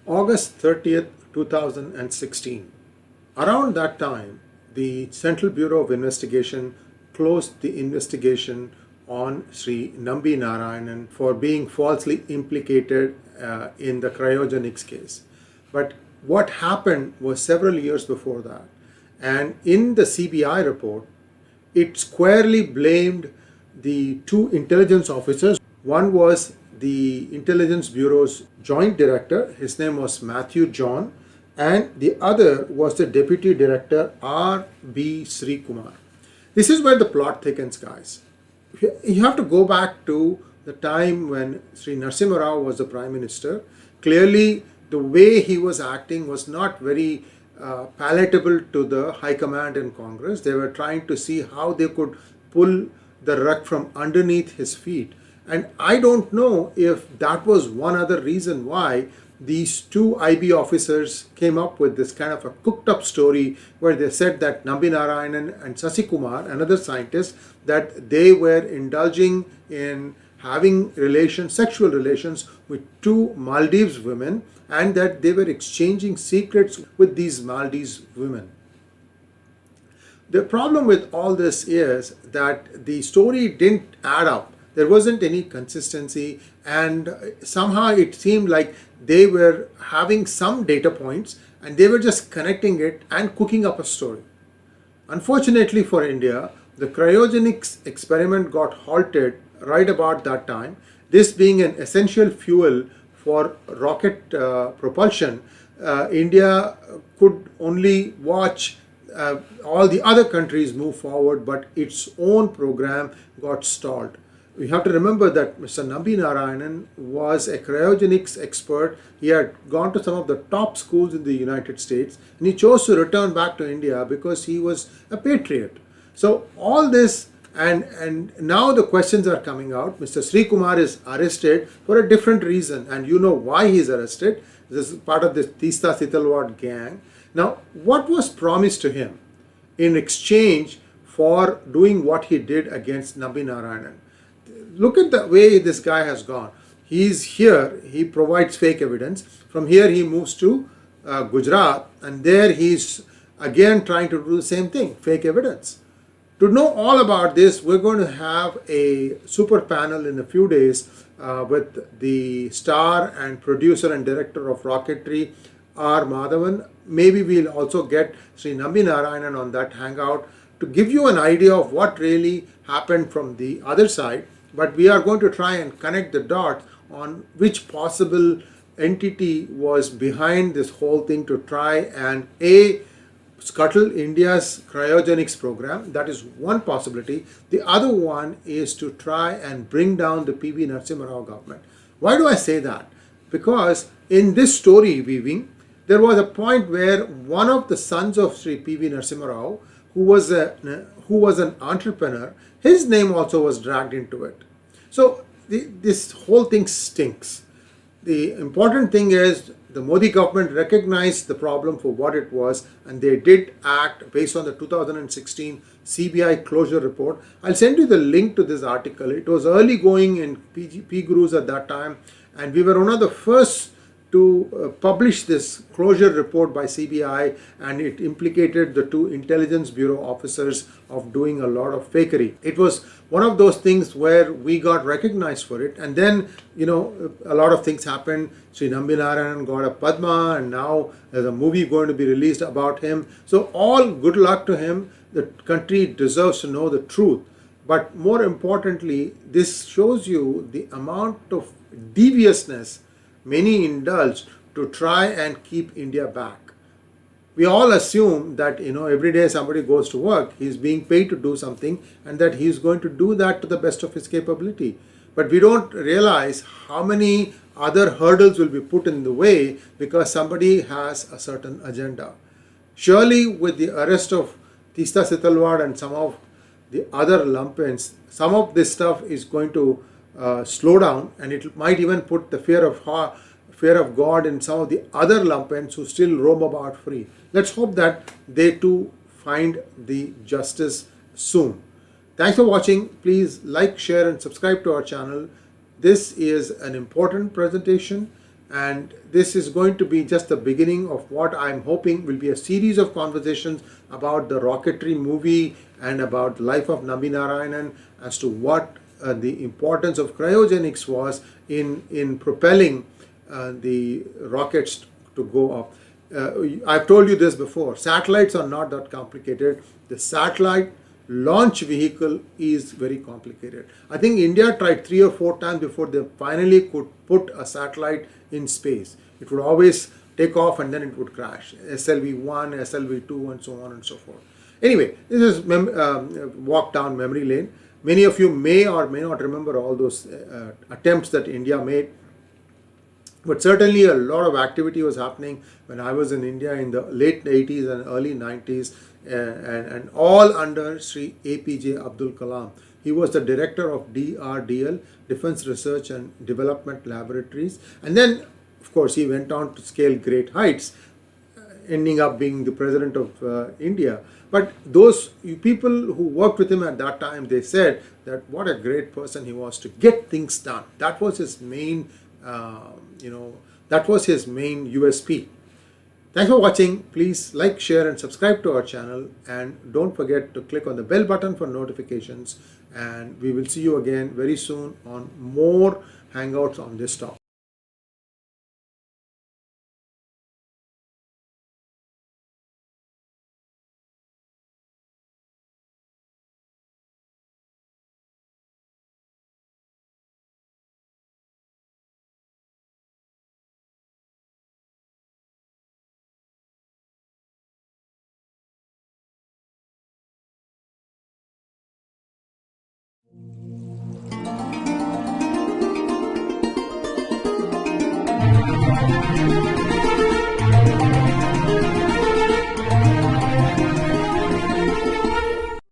August 30th, 2016. Around that time, the Central Bureau of Investigation closed the investigation on Sri Nambi Narayanan for being falsely implicated in the cryogenics case. But what happened was several years before that. And in the CBI report, it squarely blamed the two intelligence officers. One was the Intelligence Bureau's Joint Director, his name was Matthew John, and the other was the Deputy Director R B Sreekumar. This is where the plot thickens, guys. You have to go back to the time when Sri Narasimha Rao was the Prime Minister. Clearly, the way he was acting was not very palatable to the High Command in Congress. They were trying to see how they could pull the rug from underneath his feet. And I don't know if that was one other reason why these two IB officers came up with this kind of a cooked up story where they said that Nambi Narayanan and Shashi Kumar, another scientist, that they were indulging in having relations, sexual relations with two Maldives women, and that they were exchanging secrets with these Maldives women. The problem with all this is that the story didn't add up. There wasn't any consistency, and somehow it seemed like they were having some data points and they were just connecting it and cooking up a story. Unfortunately for India, the cryogenics experiment got halted right about that time. This being an essential fuel for rocket propulsion, India could only watch all the other countries move forward, but its own program got stalled. We have to remember that Mr. Nambi Narayanan was a cryogenics expert. He had gone to some of the top schools in the United States, and he chose to return back to India because he was a patriot. So all this, and now the questions are coming out. Mr. Sreekumar is arrested for a different reason, and you know why he is arrested. This is part of this Teesta Setalvad gang. Now, what was promised to him in exchange for doing what he did against Nambi Narayanan? Look at the way this guy has gone. He's here, he provides fake evidence. From here he moves to Gujarat, and there he's again trying to do the same thing, fake evidence. To know all about this, we're going to have a super panel in a few days with the star and producer and director of Rocketry, R. Madhavan. Maybe we'll also get Sri Nambi Narayanan on that hangout to give you an idea of what really happened from the other side. But we are going to try and connect the dots on which possible entity was behind this whole thing to try and scuttle India's cryogenics program. That is one possibility. The other one is to try and bring down the P.V. Narasimha Rao government. Why do I say that? Because in this story weaving, there was a point where one of the sons of Sri P.V. Narasimha Rao, who was an entrepreneur, his name also was dragged into it. So this whole thing stinks. The important thing is the Modi government recognized the problem for what it was, and they did act based on the 2016 CBI closure report. I'll send you the link to this article. It was early going in PGurus at that time, and we were one of the first to publish this closure report by CBI, and it implicated the two Intelligence Bureau officers of doing a lot of fakery. It was one of those things where we got recognized for it, and then, you know, a lot of things happened. Sri Nambi Narayanan got a Padma, and now there's a movie going to be released about him. So all good luck to him. The country deserves to know the truth. But more importantly, this shows you the amount of deviousness many indulge to try and keep India back. We all assume that, you know, every day somebody goes to work, he's being paid to do something, and that he's going to do that to the best of his capability. But we don't realize how many other hurdles will be put in the way because somebody has a certain agenda. Surely with the arrest of Teesta Setalvad and some of the other lumpens, some of this stuff is going to slow down, and it might even put the fear of God in some of the other lumpens who still roam about free. Let's hope that they too find the justice soon. Thanks for watching. Please like, share and subscribe to our channel. This is an important presentation, And this is going to be just the beginning of what I'm hoping will be a series of conversations about the Rocketry movie and about the life of Nambi Narayanan, as to what the importance of cryogenics was in propelling the rockets to go up. I've told you this before, satellites are not that complicated. The satellite launch vehicle is very complicated. I think India tried 3 or 4 times before they finally could put a satellite in space. It would always take off and then it would crash. SLV-1, SLV-2 and so on and so forth. Anyway, this is walk down memory lane. Many of you may or may not remember all those attempts that India made. But certainly a lot of activity was happening when I was in India in the late 80s and early 90s, and all under Sri APJ Abdul Kalam. He was the director of DRDL, Defense Research and Development Laboratories. And then, of course, he went on to scale great heights, ending up being the president of India. But those people who worked with him at that time, they said that what a great person he was to get things done. That was his main that was his main USP. Thanks for watching. Please like, share and subscribe to our channel, and don't forget to click on the bell button for notifications, and we will see you again very soon on more hangouts on this topic.